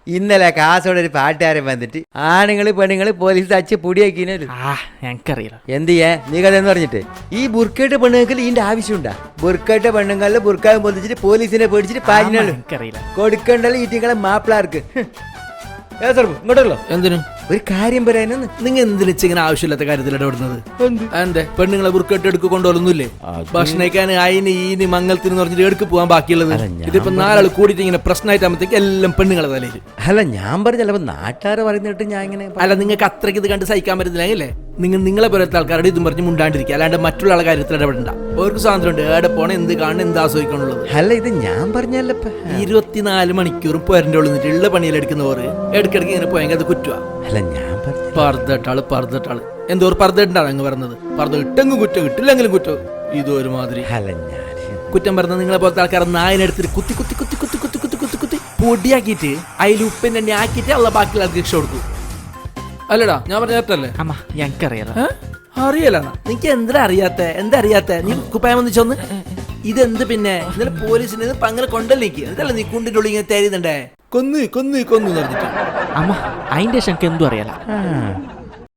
ഇന്നലെ കാസോടെ ഒരു പാട്ടുകാരൻ വന്നിട്ട് ആണുങ്ങള് പെണ്ണുങ്ങള് പോലീസ് അച്ച് പൊടിയാക്കിനു. ഞങ്ങൾക്കറിയില്ല എന്ത് ചെയ്യാ നീ കഥ എന്ന് പറഞ്ഞിട്ട് ഈ ബുർക്കയുടെ പെണ്ണുങ്ങൾക്ക് ഇതിന്റെ ആവശ്യമുണ്ടാ? ബുർക്കയുടെ പെണ്ണുങ്ങളില് ബുർക്കാവും പൊതിച്ചിട്ട് പോലീസിനെ പേടിച്ചിട്ട് പാഞ്ഞാലും കൊടുക്കണ്ടല്ലോ ഈറ്റിങ്ങളെ മാപ്പിളാർക്ക്. ഇങ്ങോട്ടല്ലോ എന്തിനു ഒരു കാര്യം പറയാനൊന്ന്. നിങ്ങൾ എന്തിനാ ഇങ്ങനെ ആവശ്യമില്ലാത്ത കാര്യത്തിൽ ഇടപെടുന്നത്? എന്തേ പെണ്ണുങ്ങളെ ബുർക്കെട്ട് എടുക്ക് കൊണ്ടുവരുന്നില്ലേ? ഭക്ഷണം കഴിക്കാൻ അയിന് ഈന് മംഗളത്തിന് പറഞ്ഞിട്ട് എടുക്ക് പോകാൻ ബാക്കിയുള്ളത്. ഇതിപ്പോ 4 ആൾ കൂടിയിട്ട് ഇങ്ങനെ പ്രശ്നമായിട്ടാകുമ്പോഴത്തേക്ക് എല്ലാം പെണ്ണുങ്ങളെ തലയിൽ. അല്ല ഞാൻ പറഞ്ഞല്ലോ നാട്ടുകാരെ പറയുന്നിട്ട് ഞാൻ ഇങ്ങനെ. അല്ല നിങ്ങൾക്ക് അത്രയ്ക്ക് ഇത് കണ്ട് സഹിക്കാൻ പറ്റുന്നില്ലേ? നിങ്ങളെ പോലത്തെ ആൾക്കാരുടെ ഇതും പറഞ്ഞ് മുണ്ടാണ്ടിരിക്കുക, അല്ലാണ്ട് മറ്റുള്ള ആളുടെ കാര്യത്തിൽ ഇടപെടണ്ട. അവർക്ക് സ്വാതന്ത്ര്യമുണ്ട് ഏടെ പോണേ, എന്ത് കാണണം, എന്ത് ആസ്വദിക്കാനുള്ളത്. അല്ല ഇത് ഞാൻ പറഞ്ഞല്ലോ 24 മണിക്കൂറും പോരൻ്റെ ഉള്ളിൽ ഉള്ള പണിയിലെടുക്കുന്നവർ ഇടയ്ക്കിടയ്ക്ക് ഇങ്ങനെ പോയെങ്കിൽ അത് കുറ്റുവാ. അല്ല ഞാൻ പറന്നിട്ടാള് എന്തോ ഒരു പറന്നിട്ടാണ് അങ്ങ് പറഞ്ഞത്. പറന്ന് ഇട്ടെങ്കിലും കുറ്റം, കിട്ടില്ലെങ്കിലും കുറ്റം. ഇതൊരുമാതിരി കുറ്റം പറഞ്ഞ നിങ്ങളെ പോലത്തെ ആൾക്കാർ നായനെടുത്തിട്ട് കുത്തി കുത്തി കുത്തി കുത്തി കുത്തി കുത്തി കുത്തി കുത്തി പൊടിയാക്കിയിട്ട് അതിൽ ഉപ്പിനെ തന്നെ ആക്കിയിട്ട് ഉള്ള ബാക്കിയുള്ള ആൾക്ക് രക്ഷ കൊടുക്കും. അല്ലടാ ഞാൻ പറഞ്ഞല്ലേ? അമ്മ ഞങ്ങൾക്കറിയാലോ. അറിയല നിനക്ക് എന്താ അറിയാത്ത നീ കുപ്പായം വന്നിച്ചോന്ന്. ഇതെന്ത് പിന്നെ ഇന്നലെ പോലീസിന് അങ്ങനെ കൊണ്ടല്ലേ എന്തല്ല നീ കുണ്ടിന്റെ ഉള്ളിൽ ഇങ്ങനെ തരുന്നുണ്ടേ കൊന്ന് കൊന്ന് കൊന്ന് പറഞ്ഞിട്ട്. അമ്മ അതിന്റെ ശങ്ക എന്തും അറിയാലോ.